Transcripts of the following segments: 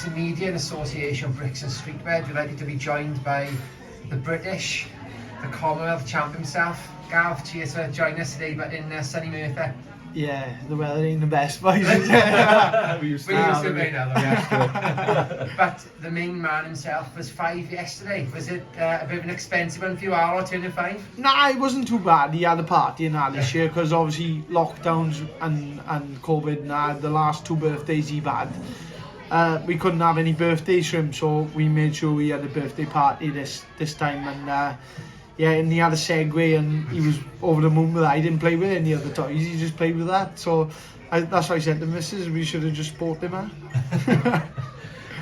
Boxing Media and Association Bricks and Streetwear, delighted to be joined by the British, the Commonwealth champ himself, Gav. Cheers for joining us today, but in sunny Merthyr. Yeah, the weather ain't the best, boys. We used to be now, though. But the main man himself was 5 yesterday. Was it a bit of an expensive one for you, Arlo, turning 5? Nah, it wasn't too bad. He had a party in that this year because obviously lockdowns and COVID and the last 2 birthdays he had. We couldn't have any birthdays for him, so we made sure we had a birthday party this time. And yeah, and he had a Segway and he was over the moon with that. He didn't play with any other toys, he just played with that. So that's why I said to Mrs. we should have just bought him that.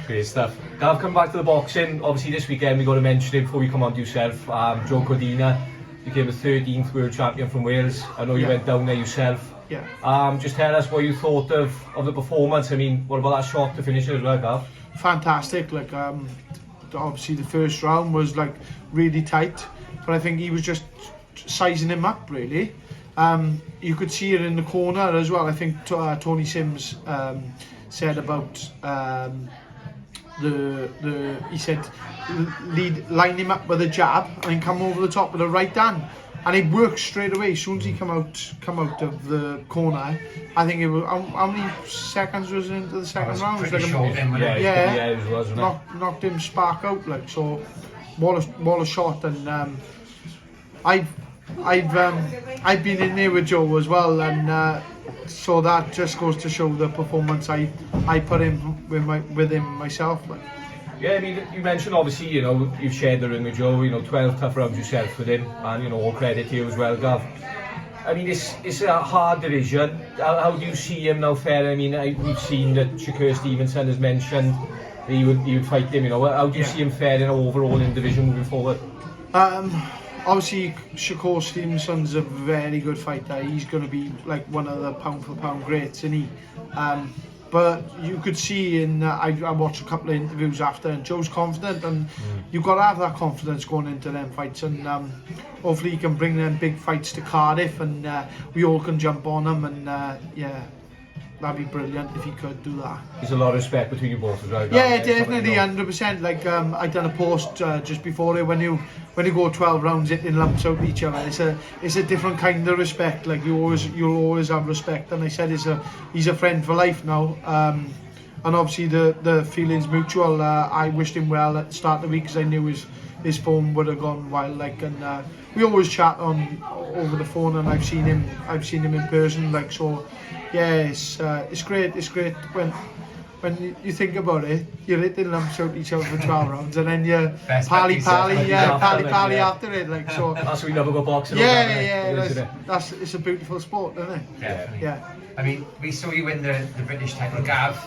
Great stuff. Gav, come back to the boxing. Obviously this weekend we got to mention it before we come on to yourself. Joe Cordina became the 13th world champion from Wales. I know you went down there yourself. Yeah. Just tell us what you thought of the performance. I mean, what about that shot to finish it as well, Gav? Fantastic. Like obviously the first round was like really tight, but I think he was just sizing him up really. You could see it in the corner as well. I think Tony Sims said about he said line him up with a jab and then come over the top with a right hand, and it worked straight away. As soon as he come out of the corner, I think it was how many seconds was into the second round? It was pretty short then, wasn't it? It was, knocked him spark out like so. What a shot! And I've been in there with Joe as well, and so that just goes to show the performance I put in with him myself. Like. Yeah, I mean, you mentioned obviously, you know, you've shared the ring with Joe, you know, 12 tough rounds yourself with him, and you know, all credit to you as well, Gav. I mean, it's a hard division. How do you see him now faring? I mean, we've seen that Shakur Stevenson has mentioned that he would fight him, you know. How do you see him faring overall in division moving forward? Obviously, Shakur Stevenson's a very good fighter. He's going to be like one of the pound for pound greats, isn't he? But you could see I watched a couple of interviews after, and Joe's confident, and you've got to have that confidence going into them fights, and hopefully he can bring them big fights to Cardiff, and we all can jump on them, and yeah, that'd be brilliant if he could do that. There's a lot of respect between you both as well. Yeah, definitely, 100%. Like I done a post just before it, when you go 12 rounds hitting lumps out each other, it's a different kind of respect. Like you'll always have respect, and I said he's a friend for life now. And obviously the feeling's mutual. I wished him well at the start of the week because I knew his phone would have gone wild. Like, and we always chat over the phone, and I've seen him in person. Like, so. Yeah, it's great. It's great when you think about it. You're hitting lumps out each other for 12 rounds, and then you're pally after it. Like so. That's why we never go boxing. It's a beautiful sport, isn't it? Definitely. Yeah. I mean, we saw you win the British title, Gav.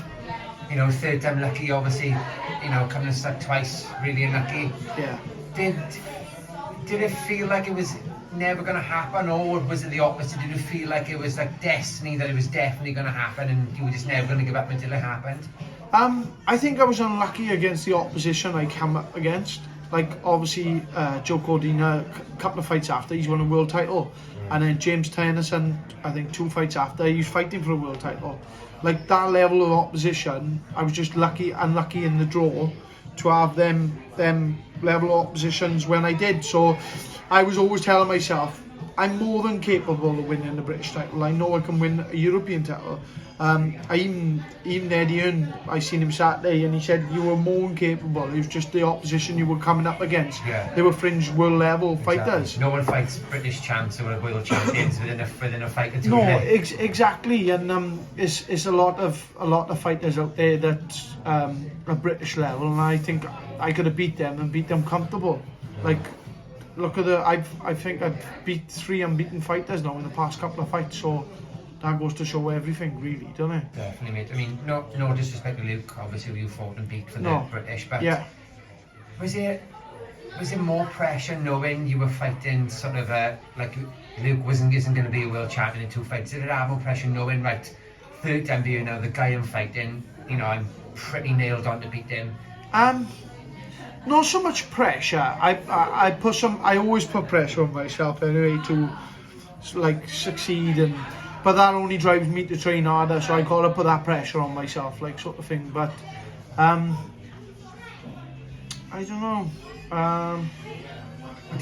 You know, third time lucky, obviously. You know, coming and stuck twice, really unlucky. Yeah. Did it feel like it was never going to happen, or was it the opposite? Did you feel like it was like destiny, that it was definitely going to happen and you were just never going to give up until it happened? I think I was unlucky against the opposition I came up against. Like obviously Joe Cordina, a couple of fights after he's won a world title, and then James Tennyson, I think 2 fights after he was fighting for a world title. Like that level of opposition, I was just unlucky in the draw to have them level of oppositions when I did. So I was always telling myself, I'm more than capable of winning the British title. I know I can win a European title. Even Eddie Hearn, I seen him Saturday, and he said you were more than capable. It was just the opposition you were coming up against. Yeah. They were fringe world level fighters. No one fights British champs or world champions within a fight or two. No, exactly, and it's a lot of fighters out there that are British level, and I think I could have beat them and beat them comfortable. Like. Look at I think I've beat 3 unbeaten fighters now in the past couple of fights, so that goes to show everything, really, doesn't it? Definitely, mate. I mean, no disrespect to Luke, obviously you fought and beat for the British, but yeah. Was it more pressure knowing you were fighting sort of like Luke isn't going to be a world champion in 2 fights? Did it have more pressure knowing, right, third time being now the guy I'm fighting, you know, I'm pretty nailed on to beat him? Not so much pressure. I always put pressure on myself anyway to like succeed, but that only drives me to train harder. So I gotta put that pressure on myself, like sort of thing. But I don't know.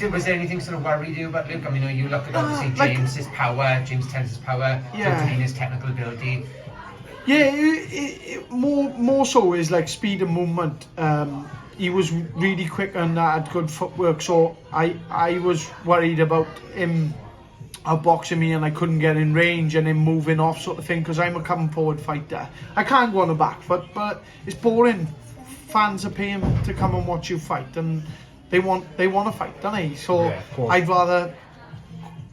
Was there anything sort of worried you about Luke? I mean, you look at obviously like- James's power, James Tence's power, Yeah. Davina's technical ability. Yeah, more so is like speed and movement. He was really quick and had good footwork, so I was worried about him outboxing me and I couldn't get in range and him moving off sort of thing, because I'm a coming forward fighter. I can't go on the back foot, but it's boring. Fans are paying to come and watch you fight, and they want to fight, don't they? So Yeah, of course. I'd rather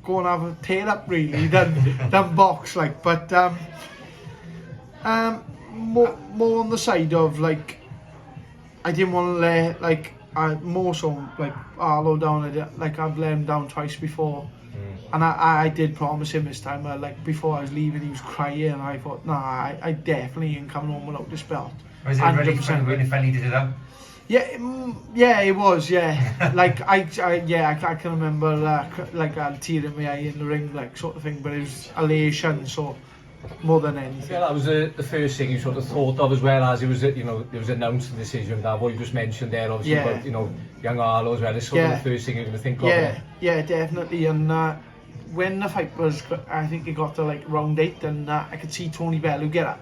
go and have a tear up really than box like. But more on the side of like, I didn't want to let like more so like Arlo down. I've let him down twice before, and I did promise him this time. Like before I was leaving, he was crying, and I thought, nah, I definitely ain't coming home without this belt. Was it a relief 100%. when he finally did it up? Yeah, it was. Yeah, like I can remember like I had tear in my eye in the ring, like sort of thing. But it was elation, so more than anything. Yeah, that was the first thing you sort of thought of, as well as it was, it was announced the decision. That what you just mentioned there, obviously, Yeah. about young Arlo as well. It's sort of the first thing you're going to think of. Yeah, definitely. And when the fight was, I think it got to like round 8, and I could see Tony Bellew get up,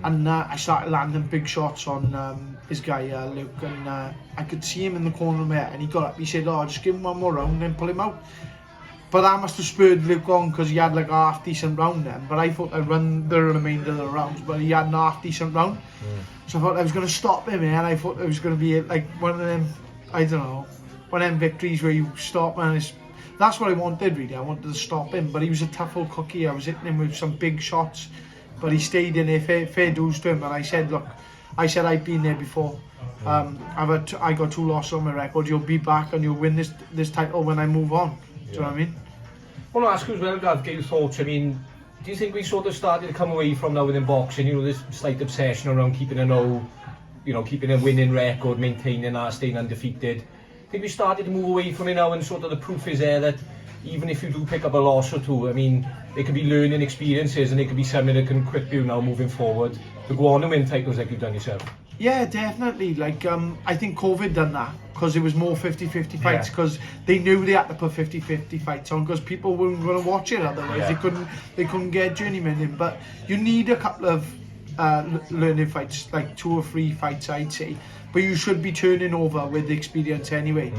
and I started landing big shots on his guy Luke, and I could see him in the corner of my head, and he got up. He said, "Oh, just give him one more round, then pull him out." But that must have spurred Luke on, because he had like a half decent round then. But I thought I'd run the remainder of the rounds, but he had an half decent round. So I thought I was going to stop him, and I thought it was going to be like one of them, I don't know, one of them victories where you stop, and that's what I wanted really. I wanted to stop him, but he was a tough old cookie. I was hitting him with some big shots, but he stayed in there, fair dues to him. And I said, look, I've been there before. I got 2 losses on my record. You'll be back and you'll win this title when I move on. Do you know what I mean? I want to ask you as well, Gav, get your thoughts. I mean, do you think we sort of started to come away from now within boxing, this slight obsession around keeping keeping a winning record, maintaining that, staying undefeated? I think we started to move away from it now, and sort of the proof is there that even if you do pick up a loss or two, I mean, they could be learning experiences, and it could be something that can equip you now moving forward to go on and win titles like you've done yourself. Yeah, definitely. Like, I think COVID done that, because it was more 50-50 fights, because they knew they had to put 50-50 fights on, because people weren't going to watch it otherwise. They couldn't get journeymen in. But you need a couple of learning fights, like 2 or 3 fights, I'd say. But you should be turning over with experience anyway.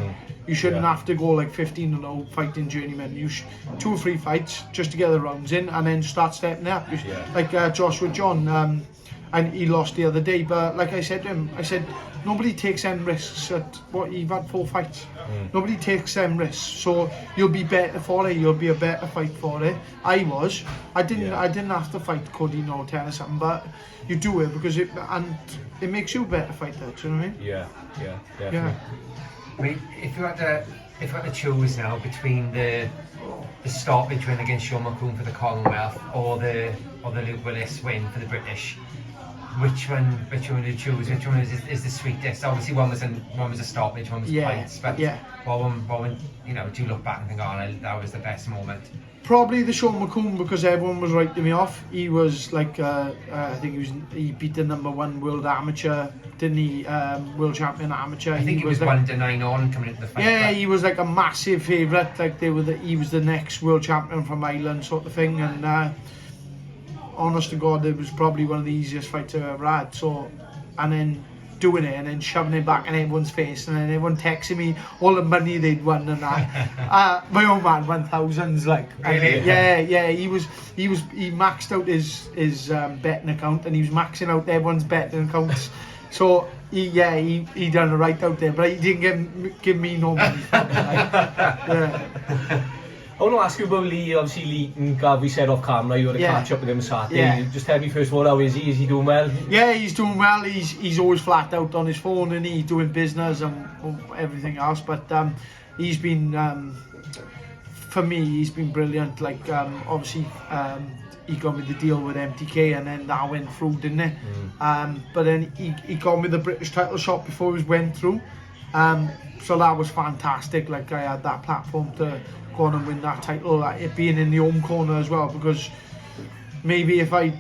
You shouldn't have to go like 15-0 fighting journeymen. 2 or 3 fights just to get the rounds in, and then start stepping up. Like Joshua John. And he lost the other day, but like I said to him, I said, nobody takes them risks at what, you've had 4 fights. Nobody takes them risks, so you'll be better for it, you'll be a better fight for it. I didn't have to fight Cody No 10 or something, but you do it because it makes you a better fighter, do you know what I mean? Yeah, definitely. Yeah. I mean, if you had to choose now between the stoppage win against Sean McCoon for the Commonwealth or the Luke Willis win for the British, which one would you choose? Which one is the sweetest? Obviously, one was a stoppage, one was points. But what one do you look back and think, oh, that was the best moment? Probably the Sean McCoon, because everyone was writing me off. He was like, I think he beat the #1 world amateur, didn't he? World champion amateur. I think he was like, 1-9 on coming into the fight. Yeah, he was like a massive favourite. Like he was the next world champion from Ireland, sort of thing. And honest to God, it was probably one of the easiest fights I've ever had. So, and then doing it and then shoving it back in everyone's face, and then everyone texting me all the money they'd won and that. My old man won thousands, like. Really? Yeah. He maxed out his betting account, and he was maxing out everyone's betting accounts. So he done it right out there, but he didn't give me no money. Yeah. I want to ask you about Lee. Obviously, Lee and Gav, we said off camera you had to catch up with him Saturday. Yeah. Just tell me first of all, how is he? Is he doing well? Yeah, he's doing well. He's always flat out on his phone, and he's doing business and everything else. But he's been, for me, he's been brilliant. Like obviously, he got me the deal with MTK, and then that went through, didn't it? But then he got me the British title shot before it went through. So that was fantastic. Like I had that platform to go on and win that title, it being in the home corner as well, because maybe if I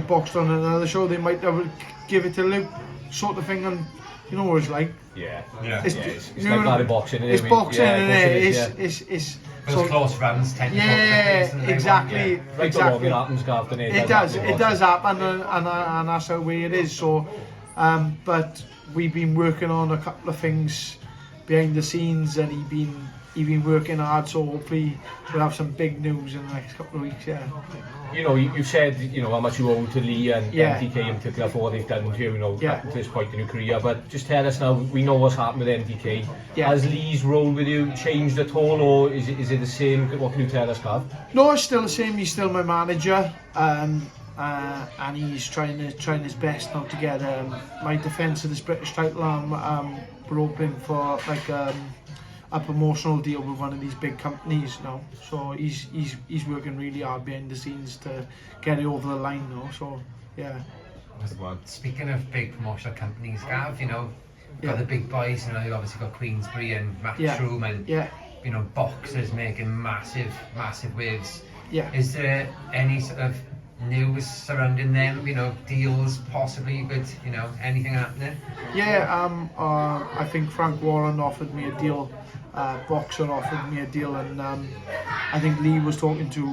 boxed on another show, they might have give it to Luke. sort of thing, and you know what it's like. Yeah. It's, It's you like know, that in boxing, it's isn't it? boxing, Yeah, of course it and is, it's Those close rounds tend to go to the yeah, place and they exactly, want, Right or wrong, exactly. it happens, Gav, doesn't it? It does happen, and that's the way it is. So, but we've been working on a couple of things behind the scenes, and he been working hard. So hopefully we'll have some big news in the next couple of weeks. Yeah. You know, you said, you know, how much you owe to Lee and Yeah. MTK in particular for what they've done to you, you know, Yeah. up to this point in your career. But just tell us now, we know what's happened with MTK. Yeah. Has Lee's role with you changed at all, or is it the same? What can you tell us, Gav? No, it's still the same. He's still my manager, and he's trying his best now to get my defence of this British title. We're hoping for like a promotional deal with one of these big companies now. So he's working really hard behind the scenes to get it over the line now. So yeah. Speaking of big promotional companies, Gav, you know, Yeah. got the big boys, you know, you've obviously got Queensbury and Matchroom and, Yeah. you know, boxers making massive waves. Yeah. Is there any sort of news surrounding them, you know, deals possibly you could, you know, anything happening? Yeah, I think Frank Warren offered me a deal, Boxer offered me a deal, and I think Lee was talking to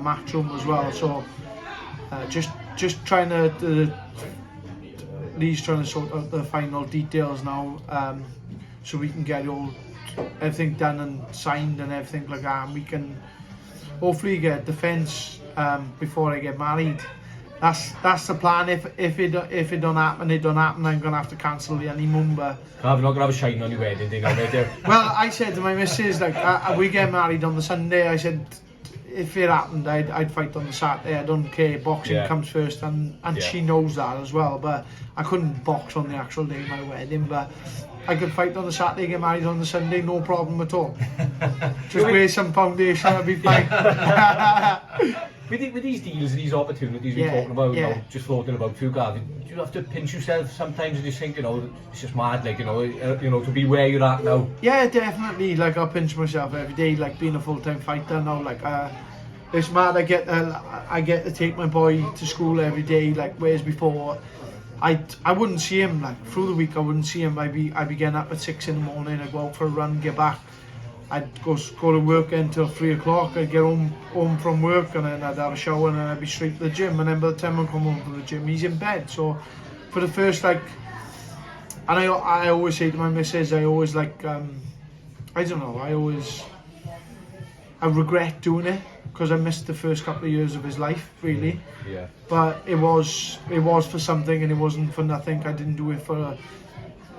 Matchroom as well. So just trying to Lee's trying to sort out the final details now, so we can get everything done and signed and everything like that, and we can hopefully get defence before I get married. That's the plan. If it don't happen, it don't happen. I'm gonna have to cancel the honeymoon. But Gav, you're not going to have a shine on your wedding day now, right there. well, I said to my missus, like, we get married on the Sunday. I said, if it happened, I'd fight on the Saturday. I don't care. Boxing Yeah. comes first, and Yeah. she knows that as well. But I couldn't box on the actual day of my wedding. But I could fight on the Saturday, get married on the Sunday, no problem at all. Just wear some foundation, I'll be fine. With these deals, these opportunities we're Yeah, talking about, you yeah. know, just floating about too, Gav, do you have to pinch yourself sometimes and just think, you know, it's just mad, like, you know, to be where you're at now? Yeah, definitely. Like, I pinch myself every day, like being a full-time fighter now. Like, it's mad. I get to take my boy to school every day. Like, whereas before, I wouldn't see him. Like, through the week, I wouldn't see him. I'd be getting up at 6 in the morning. I'd go out for a run, get back. I'd go to work until 3 o'clock. I'd get home from work, and then I'd have a shower, and then I'd be straight to the gym. And then by the time I come home from the gym, he's in bed. So for the first, like, and I always say to my missus, I always like, I don't know, I regret doing it because I missed the first couple of years of his life, really. Yeah. But it was for something, and it wasn't for nothing. I didn't do it for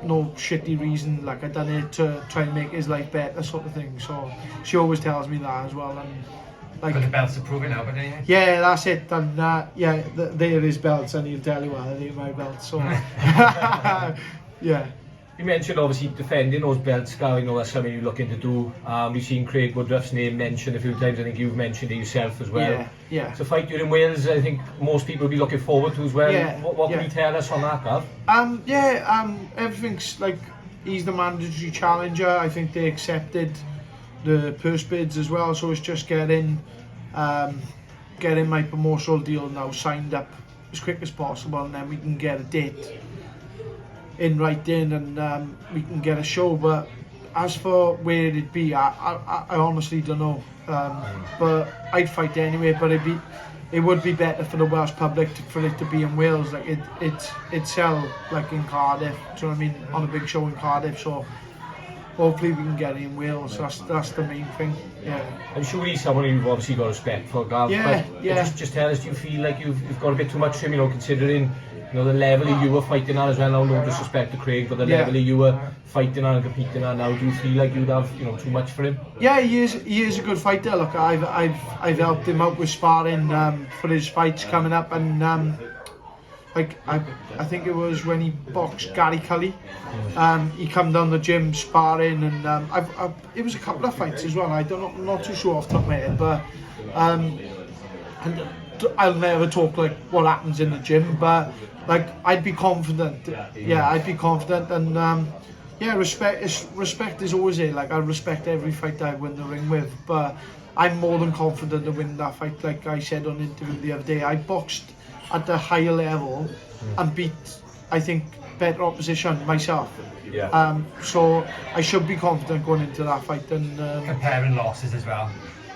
no shitty reason. Like, I done it to try and make his life better, sort of thing. So she always tells me that as well. And like, But the belts are proving now, but anyway. yeah, that's it. And yeah, they're his belts, and he'll tell you why they're my belts. So yeah. You mentioned obviously defending those belts, Gav, you know, that's something you're looking to do. We've seen Craig Woodruff's name mentioned a few times. I think you've mentioned it yourself as well. Yeah. It's a fight you're in Wales, I think most people will be looking forward to as well. Yeah, What can yeah. you tell us on that, Gav? Everything's like, he's the mandatory challenger. I think they accepted the purse bids as well, so it's just getting my promotional deal now signed up as quick as possible, and then we can get a date in writing, and we can get a show. But as for where it'd be, I honestly don't know. But I'd fight anyway. But it would be better for the Welsh public for it to be in Wales. Like, it'd sell like in Cardiff. Do you know what I mean? On a big show in Cardiff. So hopefully we can get it in Wales. That's the main thing. Yeah. I'm sure he's someone you've obviously got respect for, Gav. Yeah, but yeah. Just tell us, do you feel like you've got a bit too much for him, you know, considering, you know, the level you were fighting at as well? Now, no disrespect to Craig, but the level you were fighting at and competing at now, do you feel like you'd have, you know, too much for him? Yeah, he is a good fighter. Look, I've helped him out with sparring for his fights coming up, and like I think it was when he boxed Gary Cully. He come down the gym sparring, and it was a couple of fights as well. I don't know, I'm not too sure off the top of my head, but and I'll never talk like what happens in the gym, but like, I'd be confident. Yeah, I'd be confident, and yeah, respect is always there. Like, I respect every fight I win the ring with, but I'm more than confident to win that fight. Like I said on the interview the other day, I boxed at the higher level and beat I think, better opposition myself. Yeah. So I should be confident going into that fight. And Comparing losses as well.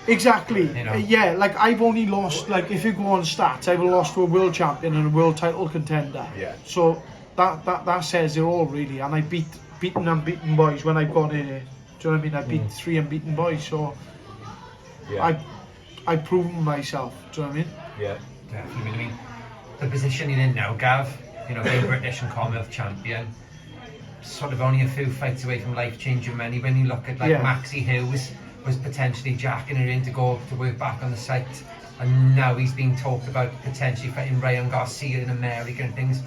exactly, You know. yeah. Like I've only lost, like if you go on stats, I've lost to a world champion and a world title contender. Yeah. So that says it all really. And I beaten unbeaten boys when I got here. Do you know what I mean? I beat 3 unbeaten boys. So Yeah. I've proven myself. Do you know what I mean? Yeah. Definitely. I mean, the position you're in now, Gav, you know, being British and Commonwealth champion, sort of only a few fights away from life-changing money. When you look at like Maxi Hughes was potentially jacking her in to go to work back on the site, and now he's being talked about potentially fighting Ryan Garcia in America and things.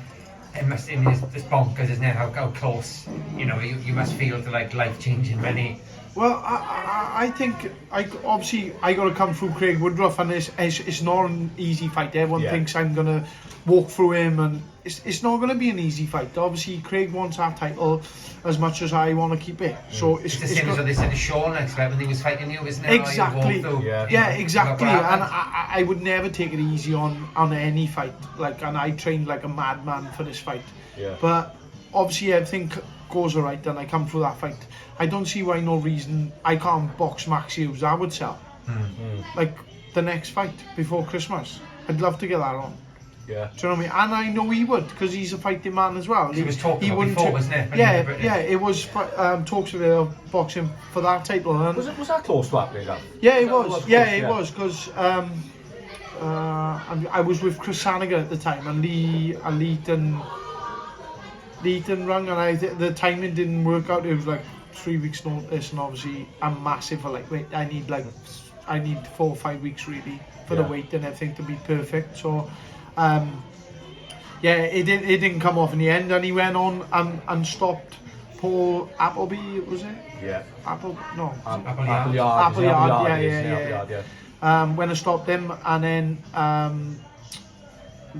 It must, I mean, it's bonkers, isn't it? How close, you know, you must feel to like life-changing money. Well, I think I got to come through Craig Woodruff, and it's not an easy fight. Everyone thinks I'm gonna walk through him, and it's not gonna be an easy fight. Obviously, Craig wants that title as much as I want to keep it. So It's the same as what they said to Sean next fight when he was fighting you, isn't it? Exactly. Yeah, exactly. You know, And I would never take it easy on any fight. Like, and I trained like a madman for this fight. Yeah. But obviously, everything goes alright, and I come through that fight. I don't see why no reason I can't box Maxi Hughes. I would sell. Like the next fight before Christmas. I'd love to get that on. Yeah. Do you know what I mean? And I know he would, because he's a fighting man as well. He was talking about before, wasn't it? Yeah, it was talks of boxing for that title. And Was that close to happening? yeah, it was. Yeah, it was, because I was with Chris Saniger at the time, and Lee rung, and the timing didn't work out. It was like 3 weeks notice, and obviously I'm massive for like weight. I need 4 or 5 weeks really for the weight and everything to be perfect. So it didn't come off in the end, and he went on and stopped Paul Appleby, was it? Yeah. Appleyard. Appleyard, yeah. When I stopped him, and then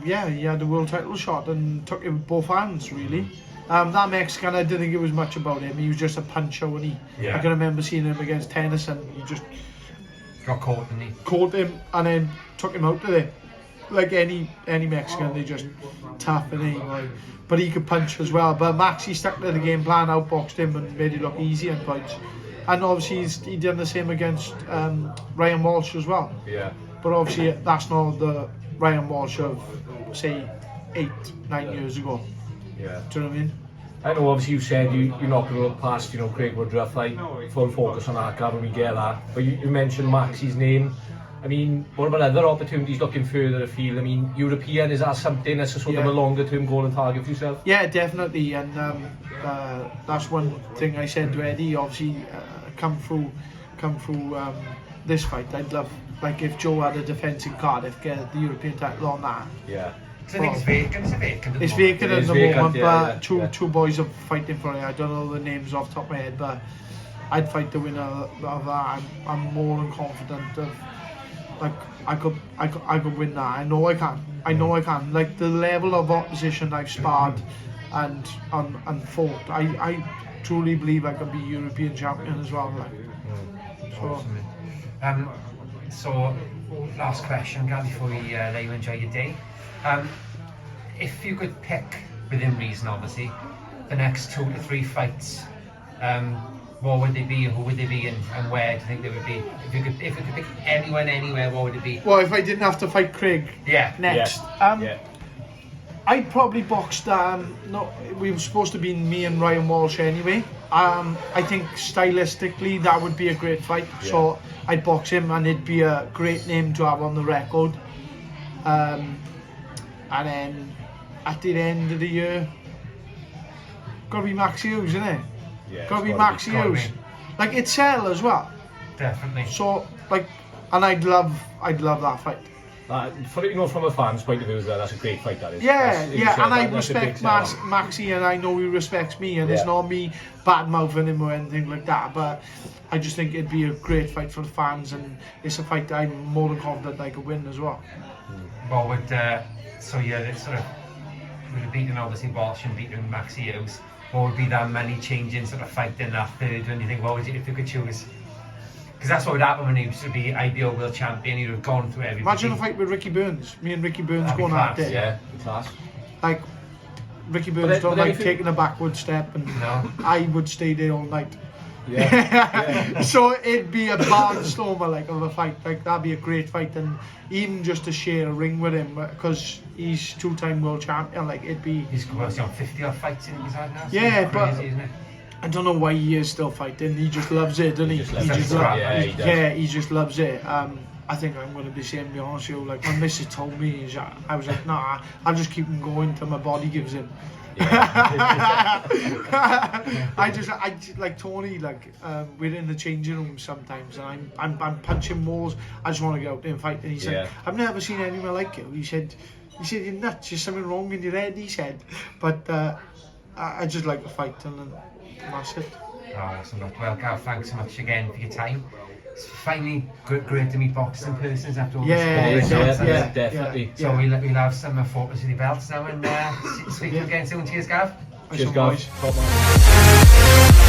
he had the world title shot and took it with both hands really. That Mexican, I didn't think it was much about him. He was just a puncher, and I can remember seeing him against Tennyson. He just got caught, didn't he? Caught him and then took him out of there. Like any Mexican, they just tough, and but he could punch as well. But Maxi stuck to the game plan, outboxed him and made it look easy in points. And obviously he done the same against Ryan Walsh as well. Yeah. But obviously that's not the Ryan Walsh of say 8-9 years ago. Yeah. Do you know what I mean? I know obviously you said you're not going to look past, you know, Craig Woodruff, like full focus on that, Gavin, we get that. But you mentioned Maxi's name. I mean, what about other opportunities looking further afield? I mean, European, is that something that's a sort of a longer term goal and target for yourself? Yeah, definitely, and that's one thing I said to Eddie. Obviously, come through this fight. I'd love, like, if Joe had a defence in Cardiff, get the European title on that. Yeah. So I think it's vacant. It's vacant at the moment, but yeah. two boys are fighting for it. I don't know the names off the top of my head, but I'd fight the winner of that. I'm more than confident of. Like I could win that. I know I can. Like the level of opposition I've sparred and fought, I truly believe I could be European champion as well. Like. So last question, Gav, before we let you enjoy your day. If you could pick, within reason obviously, the next 2 to 3 fights, what would they be, who would they be, and where do you think they would be? If you could pick anyone, anywhere, what would it be? Well, if I didn't have to fight Craig next, I'd probably boxed. No, we were supposed to be me and Ryan Walsh anyway. I think stylistically that would be a great fight. Yeah. So I'd box him, and it'd be a great name to have on the record. And then at the end of the year, gotta be Maxi Hughes, isn't it? Yeah, gotta be Maxi Hughes. Like, it's sell as well. Definitely. So, like, and I'd love that fight. For you know, from a fan's point of view, that's a great fight. That is. Yeah, and I respect Maxi, and I know he respects me, and it's not me bad mouthing him or anything like that. But I just think it'd be a great fight for the fans, and it's a fight that I'm more than confident I could win as well. Well, would so yeah, sort of would have beaten obviously Walsh and beaten Maxi Hughes. What would be that money changing sort of fight in that third one? You think, what would you, if you could choose? Because that's what would happen when he used to be IBO world champion. He'd have gone through everything. Imagine a fight with Ricky Burns. Me and Ricky Burns That'd going at it. Yeah, class. Like, Ricky Burns don't but like taking a backward step, and No. I would stay there all night. Yeah. So it'd be a barnstormer like of a fight, like that'd be a great fight, and even just to share a ring with him because he's 2-time world champion, like it'd be. He's got 50 odd fights in his head now. So Yeah, it's but- crazy, isn't it? I don't know why he is still fighting. He just loves it, doesn't he? He just loves it. loves Yeah, he does. yeah, he just loves it. I think I'm going to be saying, to be honest with you, like when Mrs. told me, I was like, nah, I'll just keep him going till my body gives in. I just like Tony, like we're in the changing room sometimes, and I'm punching walls. I just want to get out there and fight. And he said, Yeah. I've never seen anyone like you. He said you're nuts. There's something wrong in your head. He said, but I just like to fight, and that's it. Oh, awesome. Well, Gav, thanks so much again for your time. It's finally great to meet boxers in person after all Yeah, this. yeah, definitely. So we'll have some photos of the belts now, and speak to you again soon. Cheers, Gav. Cheers, Nice one, guys. boys. Top man.